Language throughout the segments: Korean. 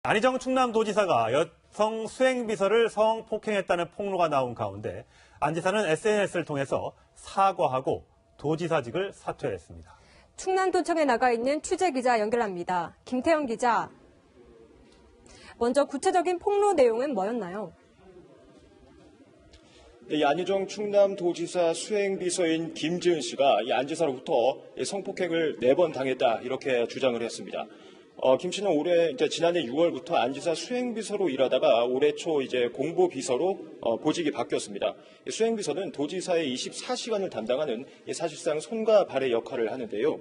안희정 충남도지사가 여성 수행비서를 성폭행했다는 폭로가 나온 가운데 안 지사는 SNS를 통해서 사과하고 도지사직을 사퇴했습니다. 충남도청에 나가 있는 취재기자 연결합니다. 김태영 기자. 먼저 구체적인 폭로 내용은 뭐였나요? 이 안희정 충남도지사 수행비서인 김지은 씨가 이 안 지사로부터 성폭행을 4번 당했다 이렇게 주장을 했습니다. 김 씨는 지난해 6월부터 안 지사 수행비서로 일하다가 올해 초 공보비서로 보직이 바뀌었습니다. 수행비서는 도지사의 24시간을 담당하는 사실상 손과 발의 역할을 하는데요.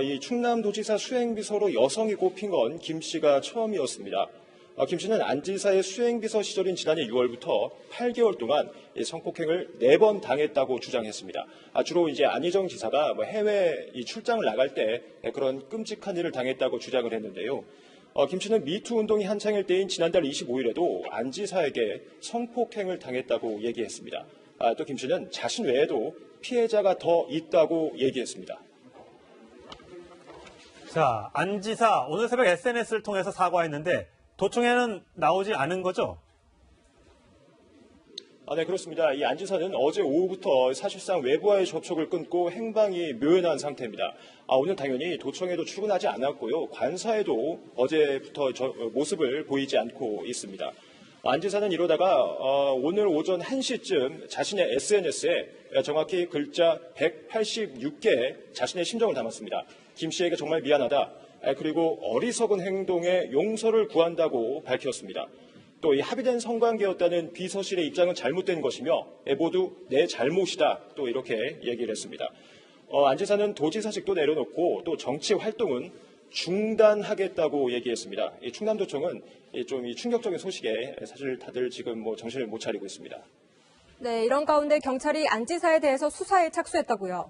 이 충남도지사 수행비서로 여성이 꼽힌 건 김 씨가 처음이었습니다. 김 씨는 안 지사의 수행비서 시절인 지난해 6월부터 8개월 동안 성폭행을 4번 당했다고 주장했습니다. 주로 안희정 지사가 해외 출장을 나갈 때 그런 끔찍한 일을 당했다고 주장을 했는데요. 김 씨는 미투 운동이 한창일 때인 지난달 25일에도 안 지사에게 성폭행을 당했다고 얘기했습니다. 또 김 씨는 자신 외에도 피해자가 더 있다고 얘기했습니다. 자, 안 지사 오늘 새벽 SNS를 통해서 사과했는데 도청에는 나오지 않은 거죠? 네, 그렇습니다. 이 안 지사는 어제 오후부터 사실상 외부와의 접촉을 끊고 행방이 묘연한 상태입니다. 오늘 당연히 도청에도 출근하지 않았고요. 관사에도 어제부터 모습을 보이지 않고 있습니다. 안 지사는 이러다가 오늘 오전 1시쯤 자신의 SNS에 정확히 글자 186개 자신의 심정을 담았습니다. 김 씨에게 정말 미안하다. 그리고 어리석은 행동에 용서를 구한다고 밝혔습니다. 또 이 합의된 성관계였다는 비서실의 입장은 잘못된 것이며 모두 내 잘못이다. 또 이렇게 얘기를 했습니다. 안 지사는 도지사직도 내려놓고 또 정치 활동은 중단하겠다고 얘기했습니다. 이 충남도청은 좀 이 충격적인 소식에 사실 다들 지금 정신을 못 차리고 있습니다. 네, 이런 가운데 경찰이 안 지사에 대해서 수사에 착수했다고요.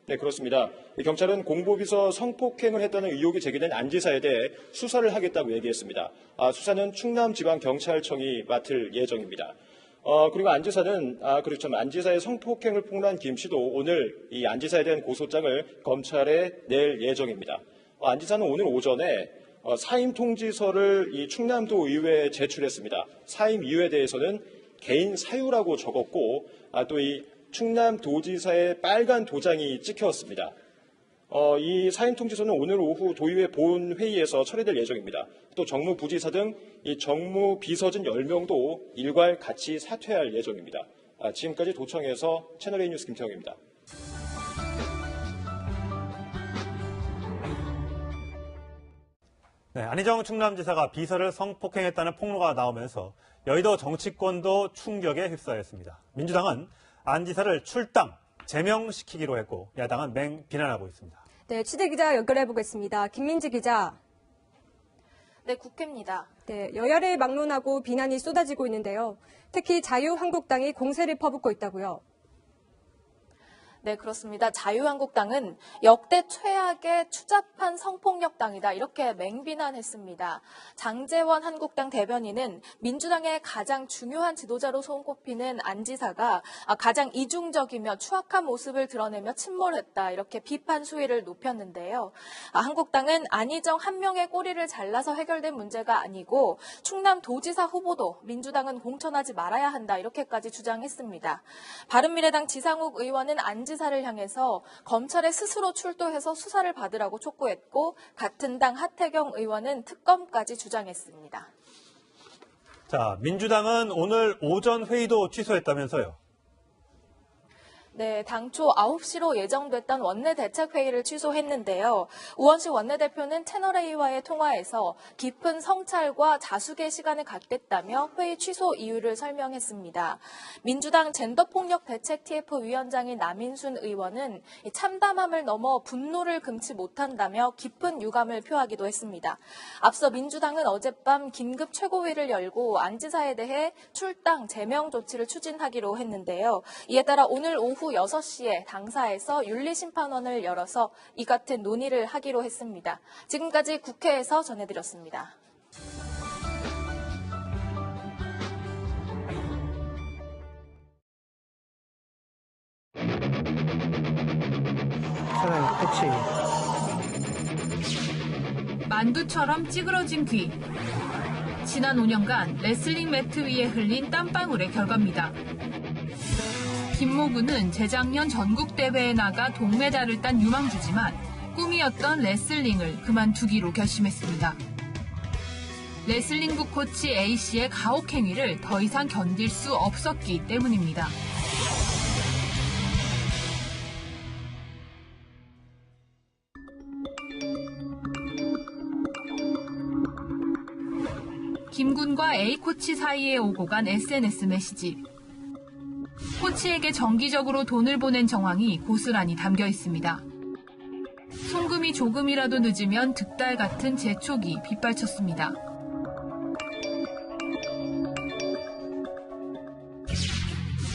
네, 그렇습니다. 경찰은 공보비서 성폭행을 했다는 의혹이 제기된 안 지사에 대해 수사를 하겠다고 얘기했습니다. 수사는 충남지방경찰청이 맡을 예정입니다. 그리고 안 지사는 안 지사의 성폭행을 폭로한 김 씨도 오늘 이 안 지사에 대한 고소장을 검찰에 낼 예정입니다. 안 지사는 오늘 오전에 사임 통지서를 이 충남도 의회에 제출했습니다. 사임 이유에 대해서는 개인 사유라고 적었고 또 이 충남도지사의 빨간 도장이 찍혔습니다. 이 사임 통지서는 오늘 오후 도의회 본회의에서 처리될 예정입니다. 또 정무부지사 등 이 정무비서진 10명도 일괄 같이 사퇴할 예정입니다. 지금까지 도청에서 채널A 뉴스 김태형입니다. 네, 안희정 충남지사가 비서를 성폭행했다는 폭로가 나오면서 여의도 정치권도 충격에 휩싸였습니다. 민주당은 안 지사를 출당, 제명시키기로 했고 야당은 비난하고 있습니다. 네, 취재기자 연결해 보겠습니다. 김민지 기자. 네, 국회입니다. 네, 여야를 막론하고 비난이 쏟아지고 있는데요. 특히 자유한국당이 공세를 퍼붓고 있다고요. 네, 그렇습니다. 자유한국당은 역대 최악의 추잡한 성폭력당이다. 이렇게 맹비난했습니다. 장제원 한국당 대변인은 민주당의 가장 중요한 지도자로 손꼽히는 안 지사가 가장 이중적이며 추악한 모습을 드러내며 침몰했다. 이렇게 비판 수위를 높였는데요. 한국당은 안희정 한 명의 꼬리를 잘라서 해결된 문제가 아니고 충남도지사 후보도 민주당은 공천하지 말아야 한다. 이렇게까지 주장했습니다. 바른미래당 지상욱 의원은 안 지사를 향해서 검찰에 스스로 출두해서 수사를 받으라고 촉구했고 같은 당 하태경 의원은 특검까지 주장했습니다. 자, 민주당은 오늘 오전 회의도 취소했다면서요? 네, 당초 9시로 예정됐던 원내대책회의를 취소했는데요. 우원식 원내대표는 채널A와의 통화에서 깊은 성찰과 자숙의 시간을 갖겠다며 회의 취소 이유를 설명했습니다. 민주당 젠더폭력대책 TF위원장인 남인순 의원은 참담함을 넘어 분노를 금치 못한다며 깊은 유감을 표하기도 했습니다. 앞서 민주당은 어젯밤 긴급 최고회의를 열고 안 지사에 대해 출당, 제명 조치를 추진하기로 했는데요. 이에 따라 오늘 오후 6시에 당사에서 윤리심판원을 열어서 이 같은 논의를 하기로 했습니다. 지금까지 국회에서 전해드렸습니다. 사장님, 택시. 만두처럼 찌그러진 귀. 지난 5년간 레슬링 매트 위에 흘린 땀방울의 결과입니다. 김모근은 재작년 전국대회에 나가 동메달을 딴 유망주지만 꿈이었던 레슬링을 그만두기로 결심했습니다. 레슬링부 코치 A씨의 가혹행위를 더 이상 견딜 수 없었기 때문입니다. 김군과 A코치 사이에 오고 간 SNS 메시지. 코치에게 정기적으로 돈을 보낸 정황이 고스란히 담겨 있습니다. 송금이 조금이라도 늦으면 득달 같은 재촉이 빗발쳤습니다.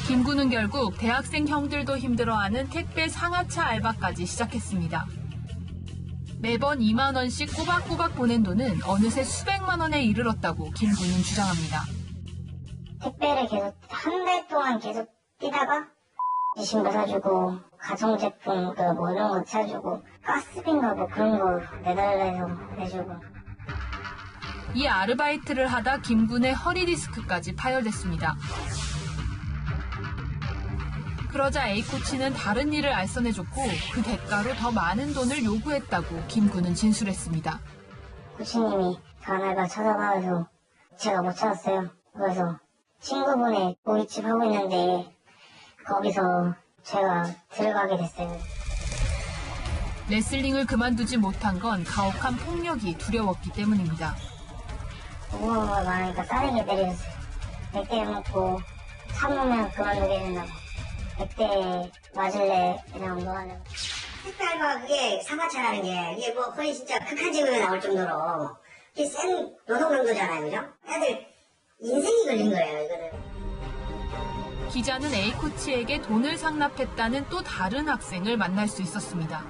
김군은 결국 대학생 형들도 힘들어하는 택배 상하차 알바까지 시작했습니다. 매번 2만 원씩 꼬박꼬박 보낸 돈은 어느새 수백만 원에 이르렀다고 김군은 주장합니다. 택배를 계속 한 달 동안 계속 뛰다가 신고 사주고 가정제품 뭐 이런 거 사주고 가스비인가 뭐 그런 거 내달래서 내주고. 이 아르바이트를 하다 김군의 허리 디스크까지 파열됐습니다. 그러자 A코치는 다른 일을 알선해줬고 그 대가로 더 많은 돈을 요구했다고 김군은 진술했습니다. 코치님이 전화가 찾아가서 제가 못 찾았어요. 그래서 친구분의 고깃집 하고 있는데 거기서 제가 들어가게 됐어요. 레슬링을 그만두지 못한 건 가혹한 폭력이 두려웠기 때문입니다. 무거운 거 많으니까 싸대기 때렸어요. 100대 먹고 참으면 그만두게 된다고. 100대 맞을래 그냥 뭐하는. 택배 알바 그게 상하차라는 게 이게 뭐 거의 진짜 극한 직업에 나올 정도로 이게 센 노동 강도잖아요, 그죠? 애들 인생이 걸린 거예요, 이거는. 기자는 A코치에게 돈을 상납했다는 또 다른 학생을 만날 수 있었습니다.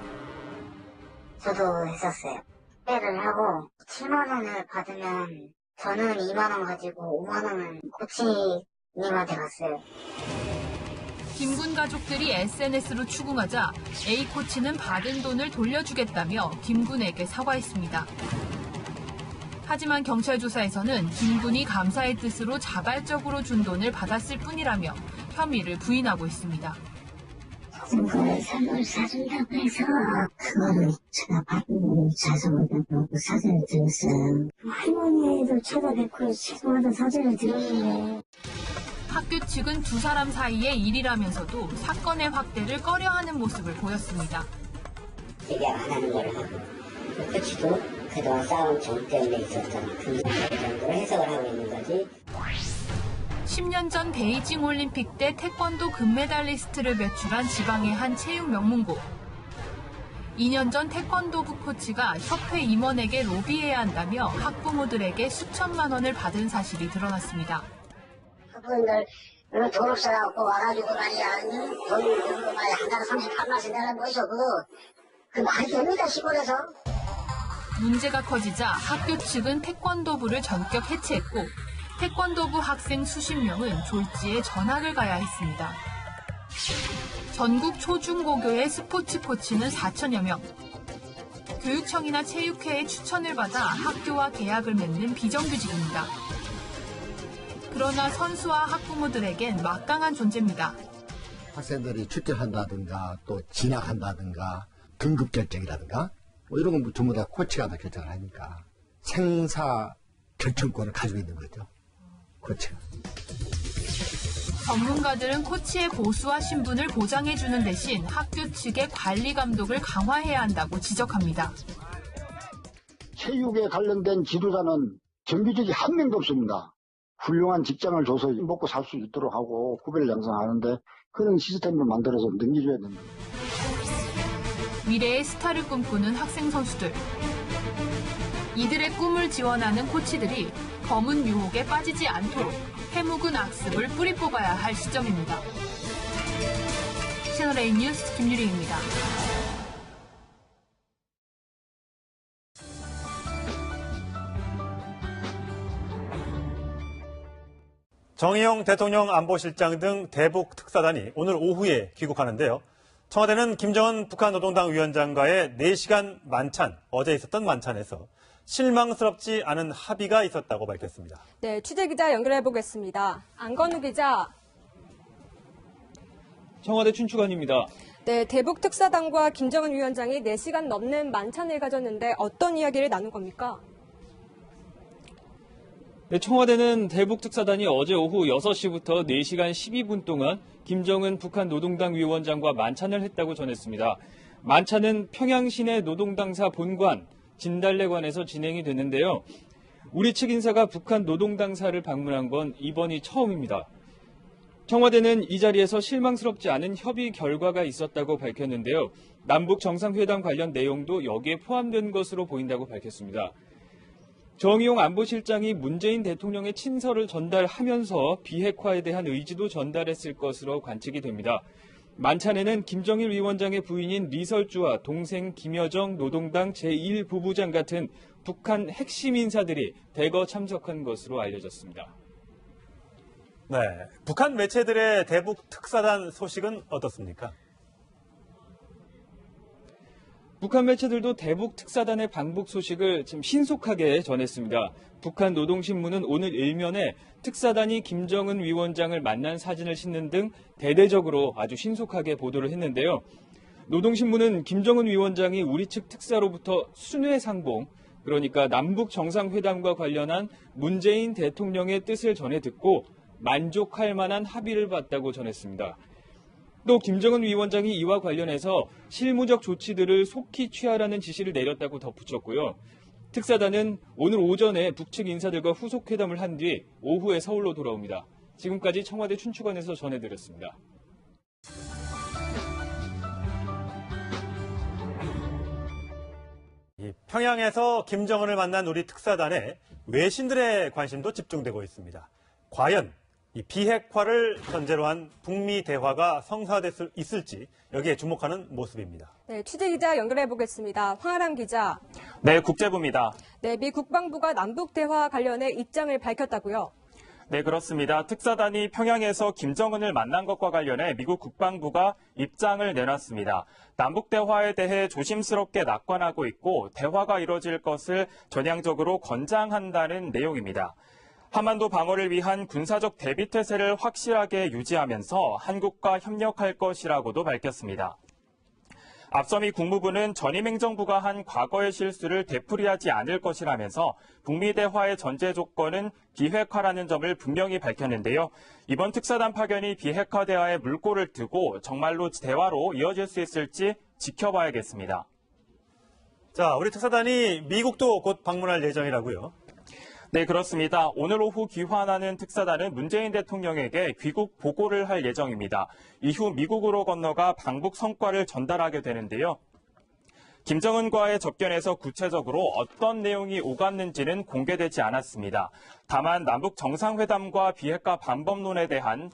저도 했었어요. 택배를 하고 7만 원을 받으면 저는 2만 원 가지고 5만 원은 코치님한테 갔어요. 김군 가족들이 SNS로 추궁하자 A코치는 받은 돈을 돌려주겠다며 김군에게 사과했습니다. 하지만 경찰 조사에서는 김군이 감사의 뜻으로 자발적으로 준 돈을 받았을 뿐이라며 혐의를 부인하고 있습니다. 그걸 선물 사준다고 해서 그거를 제가 받은 자석을 사진을 들었어요. 할머니도 찾아뵙고 죄송하다는 사진을 들었는데. 학교 측은 두 사람 사이의 일이라면서도 사건의 확대를 꺼려하는 모습을 보였습니다. 얘기 안 하는 걸 하고 코치도 그동안 싸운 정 때문에 있었던 그 정도로 해석을 하고 있는 거지. 10년 전 베이징 올림픽 때 태권도 금메달리스트를 배출한 지방의 한 체육 명문고. 2년 전 태권도부 코치가 협회 임원에게 로비해야 한다며 학부모들에게 수천만 원을 받은 사실이 드러났습니다. 그분들 돈 없어갖고 와가지고 말이야 돈 말이야 한 달에 38만원씩 내라 뭐셔 그 말이 됩니다 시골에서. 문제가 커지자 학교 측은 태권도부를 전격 해체했고 태권도부 학생 수십 명은 졸지에 전학을 가야 했습니다. 전국 초중고교의 스포츠 코치는 4천여 명. 교육청이나 체육회의 추천을 받아 학교와 계약을 맺는 비정규직입니다. 그러나 선수와 학부모들에겐 막강한 존재입니다. 학생들이 출전한다든가 또 진학한다든가 등급 결정이라든가 뭐 이런 건 전부 다 코치가 다 결정을 하니까 생사 결정권을 가지고 있는 거죠. 코치가. 전문가들은 코치의 보수와 신분을 보장해주는 대신 학교 측의 관리 감독을 강화해야 한다고 지적합니다. 체육에 관련된 지도자는 정규직이 한 명도 없습니다. 훌륭한 직장을 줘서 먹고 살 수 있도록 하고 후배를 양성하는데 그런 시스템을 만들어서 넘겨줘야 됩니다. 미래의 스타를 꿈꾸는 학생 선수들. 이들의 꿈을 지원하는 코치들이 검은 유혹에 빠지지 않도록 해묵은 악습을 뿌리 뽑아야 할 시점입니다. 채널A 뉴스 김유리입니다. 정의용 대통령 안보실장 등 대북 특사단이 오늘 오후에 귀국하는데요. 청와대는 김정은 북한 노동당 위원장과의 4시간 만찬, 어제 있었던 만찬에서 실망스럽지 않은 합의가 있었다고 밝혔습니다. 네, 취재기자 연결해 보겠습니다. 안건우 기자. 청와대 춘추관입니다. 네, 대북 특사단과 김정은 위원장이 4시간 넘는 만찬을 가졌는데 어떤 이야기를 나눈 겁니까? 네, 청와대는 대북 특사단이 어제 오후 6시부터 4시간 12분 동안 김정은 북한 노동당 위원장과 만찬을 했다고 전했습니다. 만찬은 평양 시내 노동당사 본관 진달래관에서 진행이 됐는데요. 우리 측 인사가 북한 노동당사를 방문한 건 이번이 처음입니다. 청와대는 이 자리에서 실망스럽지 않은 협의 결과가 있었다고 밝혔는데요. 남북 정상회담 관련 내용도 여기에 포함된 것으로 보인다고 밝혔습니다. 정의용 안보실장이 문재인 대통령의 친서를 전달하면서 비핵화에 대한 의지도 전달했을 것으로 관측이 됩니다. 만찬에는 김정일 위원장의 부인인 리설주와 동생 김여정 노동당 제1부부장 같은 북한 핵심 인사들이 대거 참석한 것으로 알려졌습니다. 네, 북한 매체들의 대북 특사단 소식은 어떻습니까? 북한 매체들도 대북 특사단의 방북 소식을 좀 신속하게 전했습니다. 북한 노동신문은 오늘 일면에 특사단이 김정은 위원장을 만난 사진을 싣는 등 대대적으로 아주 신속하게 보도를 했는데요. 노동신문은 김정은 위원장이 우리 측 특사로부터 순회상봉, 그러니까 남북 정상회담과 관련한 문재인 대통령의 뜻을 전해 듣고 만족할 만한 합의를 봤다고 전했습니다. 또 김정은 위원장이 이와 관련해서 실무적 조치들을 속히 취하라는 지시를 내렸다고 덧붙였고요. 특사단은 오늘 오전에 북측 인사들과 후속회담을 한 뒤 오후에 서울로 돌아옵니다. 지금까지 청와대 춘추관에서 전해드렸습니다. 평양에서 김정은을 만난 우리 특사단에 외신들의 관심도 집중되고 있습니다. 과연 이 비핵화를 전제로 한 북미 대화가 성사될 수 있을지 여기에 주목하는 모습입니다. 네, 취재기자 연결해 보겠습니다. 황아람 기자. 네, 국제부입니다. 네, 미 국방부가 남북 대화 관련해 입장을 밝혔다고요? 네, 그렇습니다. 특사단이 평양에서 김정은을 만난 것과 관련해 미국 국방부가 입장을 내놨습니다. 남북 대화에 대해 조심스럽게 낙관하고 있고 대화가 이뤄질 것을 전향적으로 권장한다는 내용입니다. 한반도 방어를 위한 군사적 대비태세를 확실하게 유지하면서 한국과 협력할 것이라고도 밝혔습니다. 앞서 미 국무부는 전임 행정부가 한 과거의 실수를 되풀이하지 않을 것이라면서 북미 대화의 전제 조건은 비핵화라는 점을 분명히 밝혔는데요. 이번 특사단 파견이 비핵화 대화에 물꼬를 트고 정말로 대화로 이어질 수 있을지 지켜봐야겠습니다. 자, 우리 특사단이 미국도 곧 방문할 예정이라고요? 네, 그렇습니다. 오늘 오후 귀환하는 특사단은 문재인 대통령에게 귀국 보고를 할 예정입니다. 이후 미국으로 건너가 방북 성과를 전달하게 되는데요. 김정은과의 접견에서 구체적으로 어떤 내용이 오갔는지는 공개되지 않았습니다. 다만 남북 정상회담과 비핵화 방법론에 대한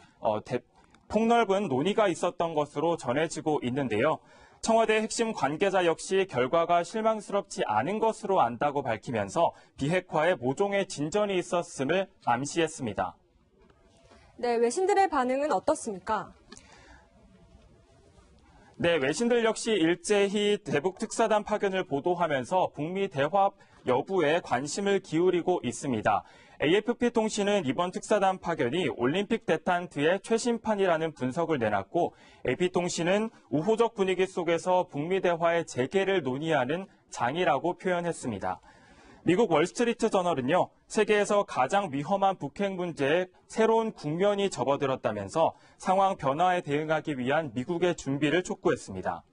폭넓은 논의가 있었던 것으로 전해지고 있는데요. 청와대 핵심 관계자 역시 결과가 실망스럽지 않은 것으로 안다고 밝히면서 비핵화에 모종의 진전이 있었음을 암시했습니다. 네, 외신들의 반응은 어떻습니까? 네, 외신들 역시 일제히 대북 특사단 파견을 보도하면서 북미 대화 여부에 관심을 기울이고 있습니다. AFP 통신은 이번 특사단 파견이 올림픽 대탄트의 최신판이라는 분석을 내놨고 AP통신은 우호적 분위기 속에서 북미 대화의 재개를 논의하는 장이라고 표현했습니다. 미국 월스트리트 저널은요, 세계에서 가장 위험한 북핵 문제에 새로운 국면이 접어들었다면서 상황 변화에 대응하기 위한 미국의 준비를 촉구했습니다.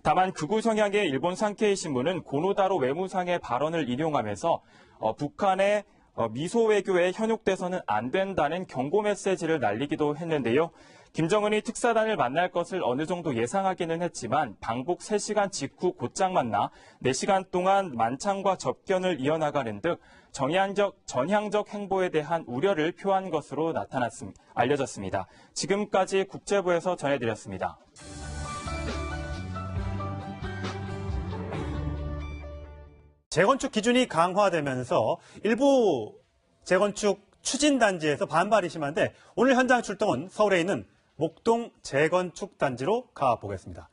다만 극우 성향의 일본 산케이 신문은 고노다로 외무상의 발언을 인용하면서 북한의 미소 외교에 현혹돼서는 안 된다는 경고 메시지를 날리기도 했는데요. 김정은이 특사단을 만날 것을 어느 정도 예상하기는 했지만 방북 3시간 직후 곧장 만나 4시간 동안 만찬과 접견을 이어나가는 등 전향적 행보에 대한 우려를 표한 것으로 알려졌습니다. 지금까지 국제부에서 전해드렸습니다. 재건축 기준이 강화되면서 일부 재건축 추진단지에서 반발이 심한데 오늘 현장 출동은 서울에 있는 목동 재건축 단지로 가보겠습니다.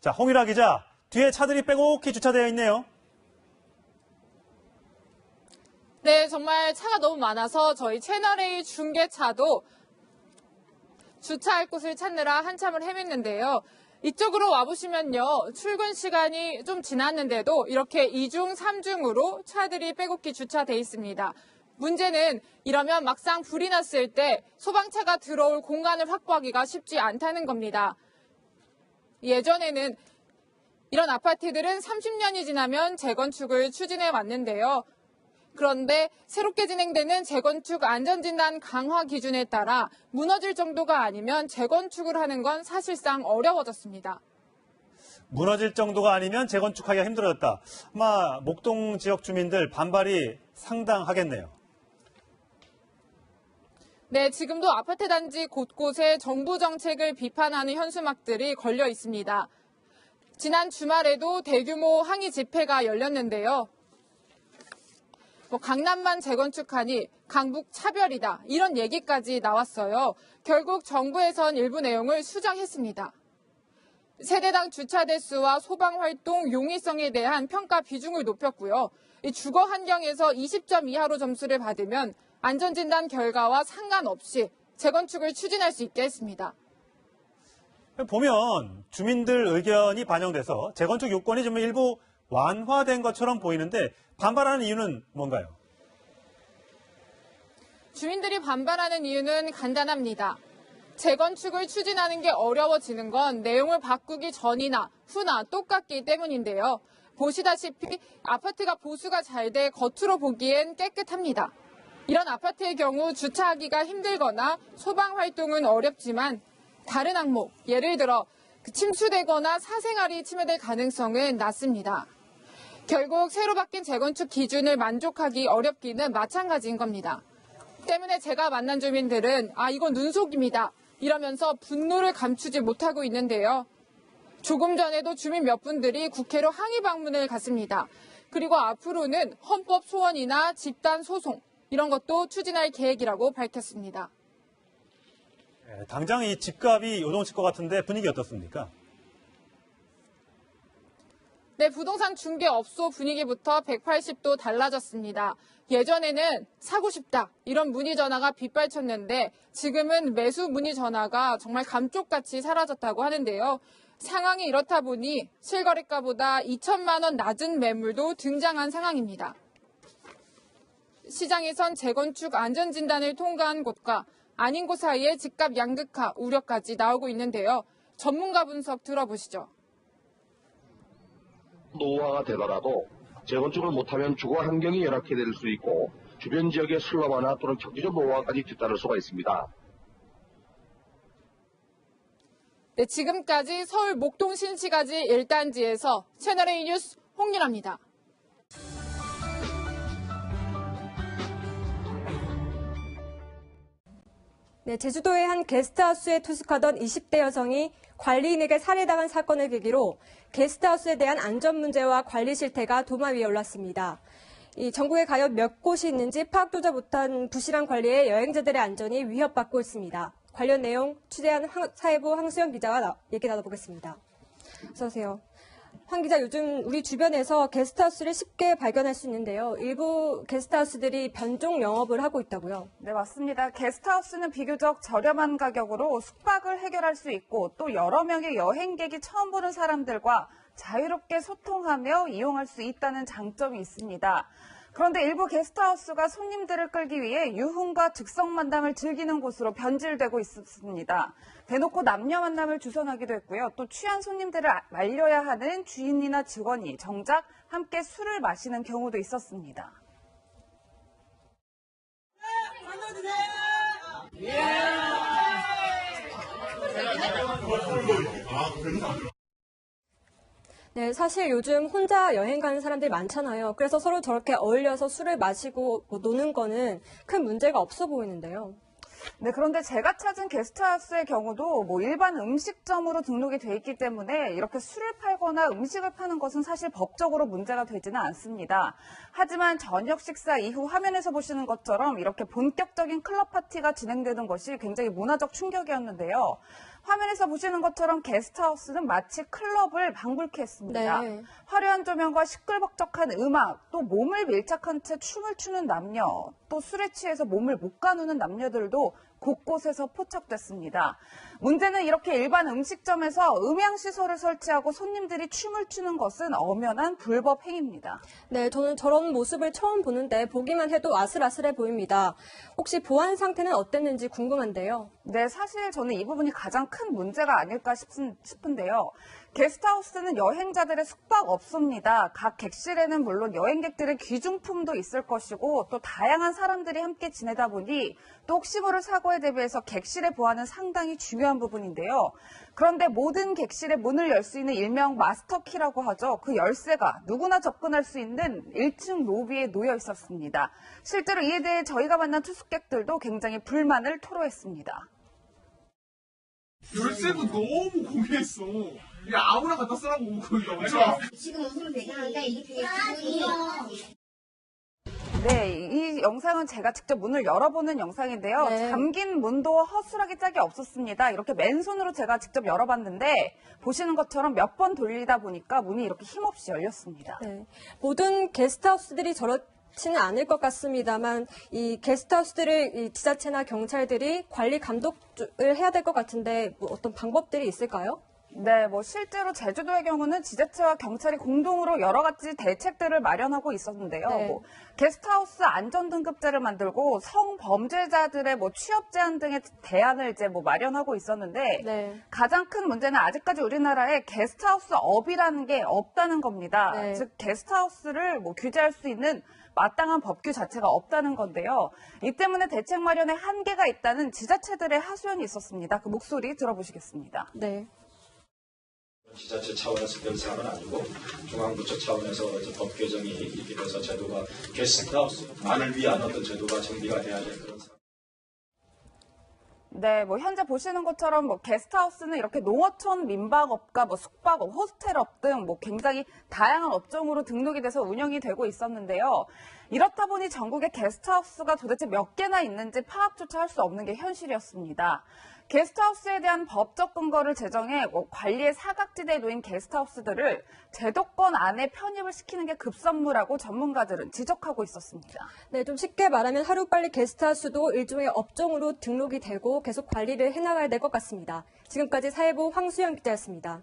자, 홍일아 기자, 뒤에 차들이 빼곡히 주차되어 있네요. 네, 정말 차가 너무 많아서 저희 채널A 중계차도 주차할 곳을 찾느라 한참을 헤맸는데요. 이쪽으로 와보시면요. 출근 시간이 좀 지났는데도 이렇게 2중, 3중으로 차들이 빼곡히 주차돼 있습니다. 문제는 이러면 막상 불이 났을 때 소방차가 들어올 공간을 확보하기가 쉽지 않다는 겁니다. 예전에는 이런 아파트들은 30년이 지나면 재건축을 추진해 왔는데요. 그런데 새롭게 진행되는 재건축 안전진단 강화 기준에 따라 무너질 정도가 아니면 재건축을 하는 건 사실상 어려워졌습니다. 무너질 정도가 아니면 재건축하기가 힘들어졌다. 아마 목동 지역 주민들 반발이 상당하겠네요. 네, 지금도 아파트 단지 곳곳에 정부 정책을 비판하는 현수막들이 걸려 있습니다. 지난 주말에도 대규모 항의 집회가 열렸는데요. 강남만 재건축하니 강북 차별이다. 이런 얘기까지 나왔어요. 결국 정부에선 일부 내용을 수정했습니다. 세대당 주차 대수와 소방 활동 용이성에 대한 평가 비중을 높였고요. 주거 환경에서 20점 이하로 점수를 받으면 안전진단 결과와 상관없이 재건축을 추진할 수 있게 했습니다. 보면 주민들 의견이 반영돼서 재건축 요건이 좀 일부 완화된 것처럼 보이는데 반발하는 이유는 뭔가요? 주민들이 반발하는 이유는 간단합니다. 재건축을 추진하는 게 어려워지는 건 내용을 바꾸기 전이나 후나 똑같기 때문인데요. 보시다시피 아파트가 보수가 잘 돼 겉으로 보기엔 깨끗합니다. 이런 아파트의 경우 주차하기가 힘들거나 소방 활동은 어렵지만 다른 항목, 예를 들어 침수되거나 사생활이 침해될 가능성은 낮습니다. 결국 새로 바뀐 재건축 기준을 만족하기 어렵기는 마찬가지인 겁니다. 때문에 제가 만난 주민들은 이건 눈속임이다 이러면서 분노를 감추지 못하고 있는데요. 조금 전에도 주민 몇 분들이 국회로 항의 방문을 갔습니다. 그리고 앞으로는 헌법 소원이나 집단 소송 이런 것도 추진할 계획이라고 밝혔습니다. 당장 이 집값이 요동칠 것 같은데 분위기 어떻습니까? 네, 부동산 중개업소 분위기부터 180도 달라졌습니다. 예전에는 사고 싶다 이런 문의 전화가 빗발쳤는데 지금은 매수 문의 전화가 정말 감쪽같이 사라졌다고 하는데요. 상황이 이렇다 보니 실거래가보다 2천만 원 낮은 매물도 등장한 상황입니다. 시장에선 재건축 안전진단을 통과한 곳과 아닌 곳 사이에 집값 양극화 우려까지 나오고 있는데요. 전문가 분석 들어보시죠. 노후화가 되더라도 재건축을 못하면 주거 환경이 열악해 될 수 있고 주변 지역의 슬럼화나 또는 경제적 노후화까지 뒤따를 수가 있습니다. 네, 지금까지 서울 목동 신시가지 1단지에서 채널A 뉴스 홍윤아입니다. 네, 제주도의 한 게스트하우스에 투숙하던 20대 여성이 관리인에게 살해당한 사건을 계기로 게스트하우스에 대한 안전 문제와 관리 실태가 도마 위에 올랐습니다. 전국에 과연 몇 곳이 있는지 파악조차 못한 부실한 관리에 여행자들의 안전이 위협받고 있습니다. 관련 내용 취재한 사회부 황수영 기자와 얘기 나눠보겠습니다. 어서 오세요. 황 기자, 요즘 우리 주변에서 게스트하우스를 쉽게 발견할 수 있는데요. 일부 게스트하우스들이 변종 영업을 하고 있다고요? 네, 맞습니다. 게스트하우스는 비교적 저렴한 가격으로 숙박을 해결할 수 있고 또 여러 명의 여행객이 처음 보는 사람들과 자유롭게 소통하며 이용할 수 있다는 장점이 있습니다. 그런데 일부 게스트하우스가 손님들을 끌기 위해 유흥과 즉석 만남을 즐기는 곳으로 변질되고 있습니다. 대놓고 남녀 만남을 주선하기도 했고요. 또 취한 손님들을 말려야 하는 주인이나 직원이 정작 함께 술을 마시는 경우도 있었습니다. 네, 사실 요즘 혼자 여행 가는 사람들이 많잖아요. 그래서 서로 저렇게 어울려서 술을 마시고 노는 거는 큰 문제가 없어 보이는데요. 네, 그런데 제가 찾은 게스트하우스의 경우도 일반 음식점으로 등록이 돼 있기 때문에 이렇게 술을 팔거나 음식을 파는 것은 사실 법적으로 문제가 되지는 않습니다. 하지만 저녁 식사 이후 화면에서 보시는 것처럼 이렇게 본격적인 클럽 파티가 진행되는 것이 굉장히 문화적 충격이었는데요. 화면에서 보시는 것처럼 게스트하우스는 마치 클럽을 방불케 했습니다. 네. 화려한 조명과 시끌벅적한 음악, 또 몸을 밀착한 채 춤을 추는 남녀, 또 술에 취해서 몸을 못 가누는 남녀들도 곳곳에서 포착됐습니다. 문제는 이렇게 일반 음식점에서 음향시설을 설치하고 손님들이 춤을 추는 것은 엄연한 불법 행위입니다. 네, 저는 저런 모습을 처음 보는데 보기만 해도 아슬아슬해 보입니다. 혹시 보안 상태는 어땠는지 궁금한데요. 네, 사실 저는 이 부분이 가장 큰 문제가 아닐까 싶은데요. 게스트하우스는 여행자들의 숙박업소입니다. 각 객실에는 물론 여행객들의 귀중품도 있을 것이고 또 다양한 사람들이 함께 지내다 보니 또 혹시 모를 사고에 대비해서 객실의 보안은 상당히 중요한 부분인데요. 그런데 모든 객실의 문을 열 수 있는 일명 마스터키라고 하죠. 그 열쇠가 누구나 접근할 수 있는 1층 로비에 놓여 있었습니다. 실제로 이에 대해 저희가 만난 투숙객들도 굉장히 불만을 토로했습니다. 열쇠도 너무 공개했어. 이게 아무나 갖다 쓰라고 그러니까. 지금 웃으면 되겠는데 이게 되게 기분이 네, 이 영상은 제가 직접 문을 열어보는 영상인데요. 네. 잠긴 문도 허술하게 짝이 없었습니다. 이렇게 맨손으로 제가 직접 열어봤는데 보시는 것처럼 몇 번 돌리다 보니까 문이 이렇게 힘없이 열렸습니다. 네, 모든 게스트하우스들이 저렇지는 않을 것 같습니다만 이 게스트하우스들을 이 지자체나 경찰들이 관리 감독을 해야 될 것 같은데 뭐 어떤 방법들이 있을까요? 네, 실제로 제주도의 경우는 지자체와 경찰이 공동으로 여러 가지 대책들을 마련하고 있었는데요. 네. 게스트하우스 안전등급제를 만들고 성범죄자들의 취업 제한 등의 대안을 마련하고 있었는데 네. 가장 큰 문제는 아직까지 우리나라에 게스트하우스 업이라는 게 없다는 겁니다. 네. 즉 게스트하우스를 규제할 수 있는 마땅한 법규 자체가 없다는 건데요. 이 때문에 대책 마련에 한계가 있다는 지자체들의 하소연이 있었습니다. 그 목소리 들어보시겠습니다. 네. 지자체 차원에서 별 사항은 아니고 중앙부처 차원에서 법 개정이 있게 돼서 제도가 게스트하우스만을 위한 어떤 제도가 정비가 돼야 될 그런 상황. 네, 현재 보시는 것처럼 게스트하우스는 이렇게 농어촌 민박업과 숙박업, 호스텔업 등 굉장히 다양한 업종으로 등록이 돼서 운영이 되고 있었는데요. 이렇다 보니 전국에 게스트하우스가 도대체 몇 개나 있는지 파악조차 할 수 없는 게 현실이었습니다. 게스트하우스에 대한 법적 근거를 제정해 관리의 사각지대에 놓인 게스트하우스들을 제도권 안에 편입을 시키는 게 급선무라고 전문가들은 지적하고 있었습니다. 네, 좀 쉽게 말하면 하루빨리 게스트하우스도 일종의 업종으로 등록이 되고 계속 관리를 해나가야 될 것 같습니다. 지금까지 사회부 황수영 기자였습니다.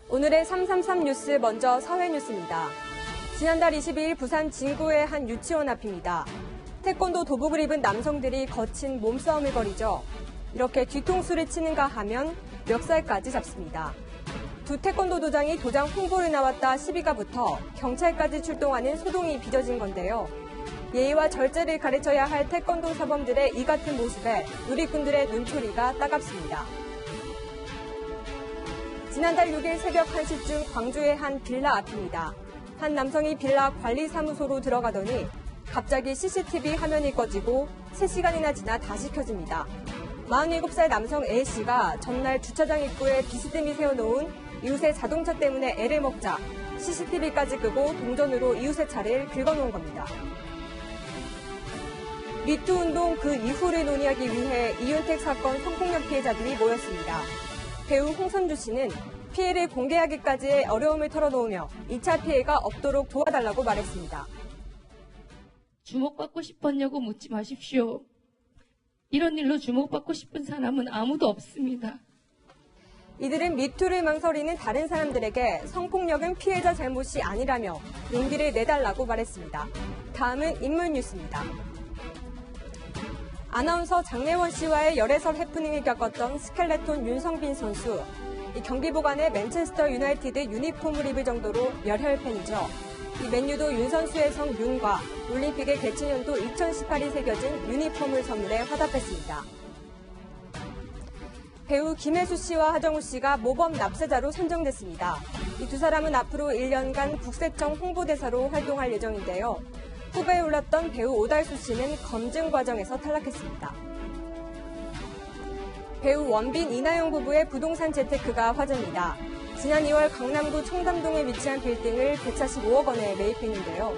오늘의 333 뉴스 먼저 사회 뉴스입니다. 지난달 22일 부산 진구의 한 유치원 앞입니다. 태권도 도복을 입은 남성들이 거친 몸싸움을 벌이죠. 이렇게 뒤통수를 치는가 하면 멱살까지 잡습니다. 두 태권도 도장이 도장 홍보를 나왔다 시비가 붙어 경찰까지 출동하는 소동이 빚어진 건데요. 예의와 절제를 가르쳐야 할 태권도 사범들의 이 같은 모습에 누리꾼들의 눈초리가 따갑습니다. 지난달 6일 새벽 1시쯤 광주의 한 빌라 앞입니다. 한 남성이 빌라 관리사무소로 들어가더니 갑자기 CCTV 화면이 꺼지고 3시간이나 지나 다시 켜집니다. 47살 남성 A씨가 전날 주차장 입구에 비스듬히 세워놓은 이웃의 자동차 때문에 애를 먹자 CCTV까지 끄고 동전으로 이웃의 차를 긁어놓은 겁니다. 미투 운동 그 이후를 논의하기 위해 이윤택 사건 성폭력 피해자들이 모였습니다. 배우 홍선주 씨는 피해를 공개하기까지의 어려움을 털어놓으며 2차 피해가 없도록 도와달라고 말했습니다. 주목받고 싶었냐고 묻지 마십시오. 이런 일로 주목받고 싶은 사람은 아무도 없습니다. 이들은 미투를 망설이는 다른 사람들에게 성폭력은 피해자 잘못이 아니라며 용기를 내달라고 말했습니다. 다음은 인물 뉴스입니다. 아나운서 장래원 씨와의 열애설 해프닝을 겪었던 스켈레톤 윤성빈 선수. 이 경기보관의 맨체스터 유나이티드 유니폼을 입을 정도로 열혈 팬이죠. 이 맨유도 윤 선수의 성 윤과 올림픽의 개최년도 2018이 새겨진 유니폼을 선물해 화답했습니다. 배우 김혜수 씨와 하정우 씨가 모범 납세자로 선정됐습니다. 이 두 사람은 앞으로 1년간 국세청 홍보대사로 활동할 예정인데요. 후보에 올랐던 배우 오달수 씨는 검증 과정에서 탈락했습니다. 배우 원빈 이나영 부부의 부동산 재테크가 화제입니다. 지난 2월 강남구 청담동에 위치한 빌딩을 145억 원에 매입했는데요.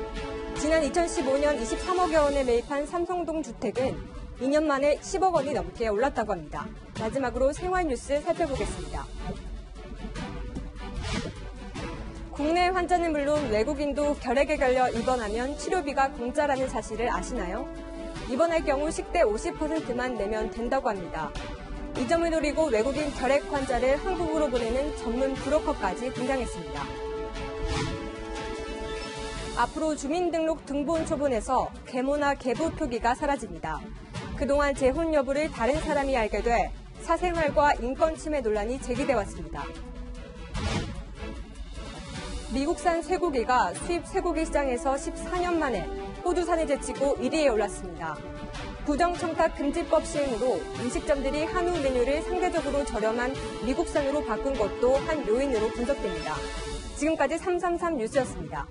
지난 2015년 23억여 원에 매입한 삼성동 주택은 2년 만에 10억 원이 넘게 올랐다고 합니다. 마지막으로 생활 뉴스 살펴보겠습니다. 국내 환자는 물론 외국인도 결핵에 걸려 입원하면 치료비가 공짜라는 사실을 아시나요? 입원할 경우 식대 50%만 내면 된다고 합니다. 이 점을 노리고 외국인 결핵 환자를 한국으로 보내는 전문 브로커까지 등장했습니다. 앞으로 주민등록 등본 초본에서 계모나 계부 표기가 사라집니다. 그동안 재혼 여부를 다른 사람이 알게 돼 사생활과 인권 침해 논란이 제기돼 왔습니다. 미국산 쇠고기가 수입 쇠고기 시장에서 14년 만에 호주산을 제치고 1위에 올랐습니다. 부정청탁 금지법 시행으로 음식점들이 한우 메뉴를 상대적으로 저렴한 미국산으로 바꾼 것도 한 요인으로 분석됩니다. 지금까지 333 뉴스였습니다.